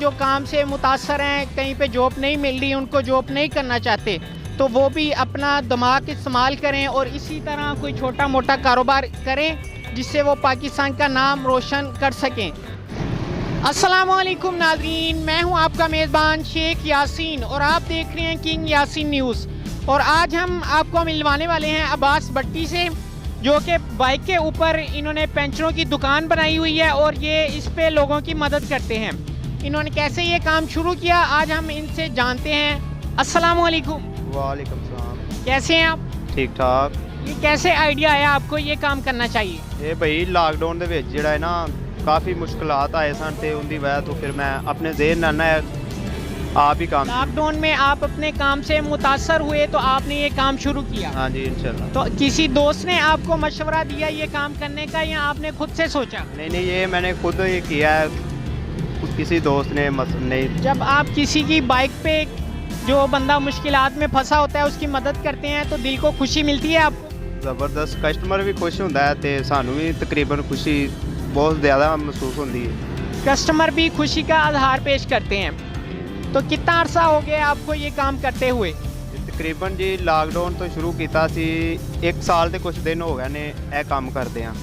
जो काम से मुतासर हैं, कहीं पे जॉब नहीं मिल रही, उनको जॉब नहीं करना चाहते, तो वो भी अपना दिमाग इस्तेमाल करें और इसी तरह कोई छोटा मोटा कारोबार करें जिससे वो पाकिस्तान का नाम रोशन कर सकें। अस्सलामुअलैकुम नाज़रीन, मैं हूं आपका मेज़बान शेख यासीन और आप देख रहे हैं किंग यासीन न्यूज़। और आज हम आपको मिलवाने वाले हैं अब्बास भट्टी से, जो कि बाइक के ऊपर इन्होंने पेंचरों की दुकान बनाई हुई है और ये इस पे लोगों की मदद करते हैं। इन्होंने कैसे ये काम शुरू किया, आज हम इनसे जानते हैं। अस्सलामुअलैकुम। वालेकुम सलाम। कैसे हैं आप? ठीक ठाक। ये कैसे आइडिया आया आपको ये काम करना चाहिए? ये भाई लॉकडाउन ਦੇ ਵਿੱਚ ਜਿਹੜਾ ਹੈ ਨਾ काफ़ी मुश्किलात आए सन ਤੇ उनकी वजह तो फिर मैं अपने ज़हन ਨਾਲ ना आप ही काम। लॉकडाउन में आप अपने काम से मुतासर हुए तो आपने ये काम शुरू किया? हाँ जी इंशाल्लाह। तो किसी दोस्त ने आपको मशवरा दिया ये काम करने का या आपने खुद से सोचा? नहीं, ये मैंने खुद ये किया है, किसी दोस्त ने नहीं। जब आप किसी की बाइक पे जो बंदा मुश्किलात में फंसा होता है उसकी मदद करते हैं तो दिल को खुशी मिलती है आपको? ज़बरदस्त, कस्टमर भी खुश होता है तो सानू भी तकरीबन खुशी बहुत ज़्यादा महसूस होती है। कस्टमर भी खुशी का आधार पेश करते हैं। तो कितना अरसा हो गया आपको ये काम करते हुए? तकरीबन जी लॉकडाउन तो शुरू किया सी, 1 साल तो कुछ दिन हो गए ने यह काम करते हैं।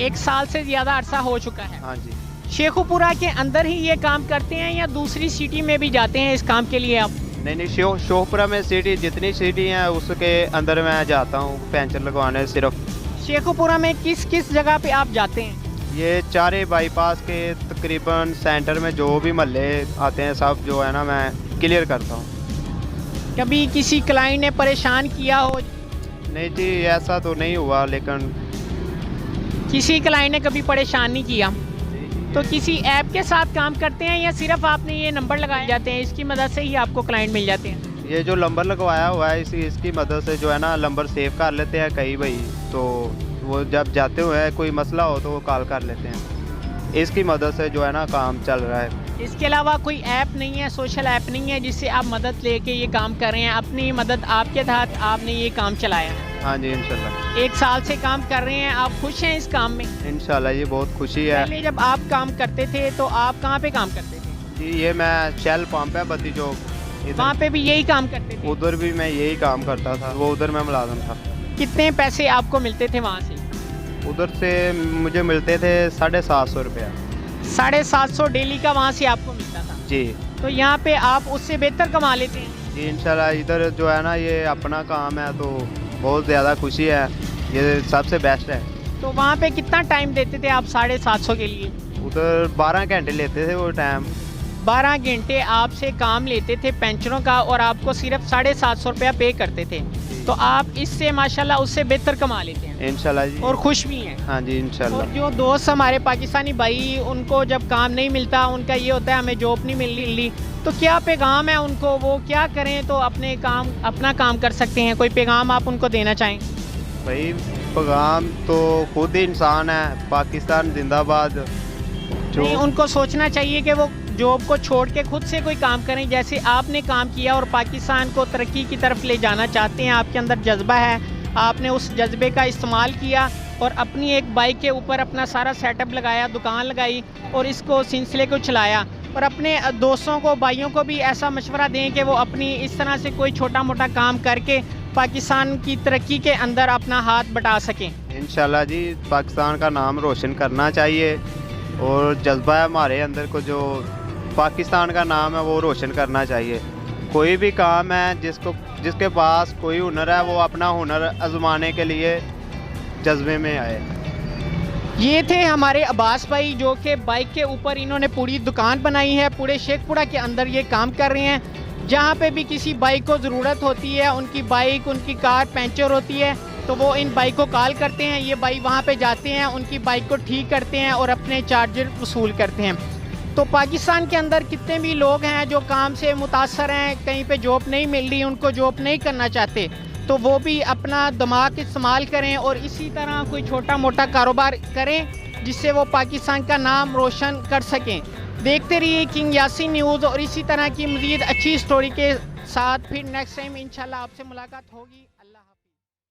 1 साल से ज़्यादा अरसा हो चुका है। हाँ जी। शेखुपुरा के अंदर ही ये काम करते हैं या दूसरी सिटी में भी जाते हैं इस काम के लिए आप? नहीं, शेखुपुरा में सिटी जितनी सिटी हैं उसके अंदर मैं जाता हूँ पेंचर लगवाने सिर्फ। शेखुपुरा में किस किस जगह पे आप जाते हैं? ये चारे बाईपास के तकरीबन सेंटर में जो भी महल्ले आते हैं सब जो है ना मैं क्लियर करता हूँ। कभी किसी क्लाइंट ने परेशान किया हो? नहीं जी ऐसा तो नहीं हुआ, लेकिन किसी क्लाइंट ने कभी परेशान नहीं किया। तो किसी ऐप के साथ काम करते हैं या सिर्फ आपने ये नंबर लगाए जाते हैं, इसकी मदद से ही आपको क्लाइंट मिल जाते हैं? ये जो नंबर लगवाया हुआ है इसकी मदद से जो है ना नंबर सेव कर लेते हैं कई भाई, तो वो जब जाते हुए कोई मसला हो तो वो कॉल कर लेते हैं। इसकी मदद से जो है ना काम चल रहा है। इसके अलावा कोई ऐप नहीं है, सोशल ऐप नहीं है जिससे आप मदद लेके ये काम कर रहे हैं? अपनी मदद आपके तहत आपने ये काम चलाया? हाँ जी इंशाल्लाह। 1 साल से काम कर रहे हैं, आप खुश हैं इस काम में? इंशाल्लाह, ये बहुत खुशी है। पहले जब आप काम करते थे तो आप कहाँ पे काम करते थे? जी ये मैं शेल पंप है बत्ती चौक, वहाँ पे भी यही काम करते थे? उधर भी मैं यही काम करता था, वो उधर मैं मुलाजिम था। कितने पैसे आपको मिलते थे वहाँ से? उधर से मुझे मिलते थे 750 रुपया। 750 डेली का वहाँ से आपको मिलता था? जी। तो यहाँ पे आप उससे बेहतर कमा लेते हैं? जी इंशाल्लाह, इधर जो है ना ये अपना काम है तो बहुत ज़्यादा खुशी है, ये सबसे बेस्ट है। तो वहाँ पे कितना टाइम देते थे आप 750 के लिए? उधर 12 घंटे लेते थे वो टाइम। 12 घंटे आपसे काम लेते थे पेंशनों का और आपको सिर्फ 750 रुपया पे करते थे, तो आप इससे माशाल्लाह उससे बेहतर कमा लेते हैं इंशाल्लाह जी। और खुश भी हैं? हाँ जी इंशाल्लाह। और जो दोस्त हमारे पाकिस्तानी भाई, उनको जब काम नहीं मिलता, उनका ये होता है हमें जॉब नहीं मिल रही, तो क्या पैगाम है उनको, वो क्या करें तो अपना काम कर सकते हैं? कोई पैगाम आप उनको देना चाहें? भाई पैगाम तो खुद ही इंसान है, पाकिस्तान जिंदाबाद। नहीं, उनको सोचना चाहिए कि वो जॉब को छोड़ के खुद से कोई काम करें, जैसे आपने काम किया और पाकिस्तान को तरक्की की तरफ ले जाना चाहते हैं, आपके अंदर जज्बा है, आपने उस जज्बे का इस्तेमाल किया और अपनी एक बाइक के ऊपर अपना सारा सेटअप लगाया, दुकान लगाई और इसको सिलसिले को चलाया। और अपने दोस्तों को, भाइयों को भी ऐसा मशवरा दें कि वो अपनी इस तरह से कोई छोटा मोटा काम करके पाकिस्तान की तरक्की के अंदर अपना हाथ बटा सकें। इंशाल्लाह जी, पाकिस्तान का नाम रोशन करना चाहिए और जज्बा है हमारे अंदर को, जो पाकिस्तान का नाम है वो रोशन करना चाहिए। कोई भी काम है जिसके पास कोई हुनर है वो अपना हुनर आजमाने के लिए जज्बे में आए। ये थे हमारे अब्बास भाई, जो कि बाइक के ऊपर इन्होंने पूरी दुकान बनाई है, पूरे शेखपुरा के अंदर ये काम कर रहे हैं। जहाँ पे भी किसी बाइक को ज़रूरत होती है, उनकी बाइक, उनकी कार पंचर होती है, तो वो इन बाइक को कॉल करते हैं, ये बाइक वहाँ पे जाते हैं, उनकी बाइक को ठीक करते हैं और अपने चार्जर वसूल करते हैं। तो पाकिस्तान के अंदर कितने भी लोग हैं जो काम से मुतासर हैं, कहीं पे जॉब नहीं मिल रही, उनको जॉब नहीं करना चाहते, तो वो भी अपना दिमाग इस्तेमाल करें और इसी तरह कोई छोटा मोटा कारोबार करें जिससे वो पाकिस्तान का नाम रोशन कर सकें। देखते रहिए किंग यासीन न्यूज़ और इसी तरह की मज़ीद अच्छी स्टोरी के साथ फिर नेक्स्ट टाइम इंशाल्लाह आपसे मुलाकात होगी।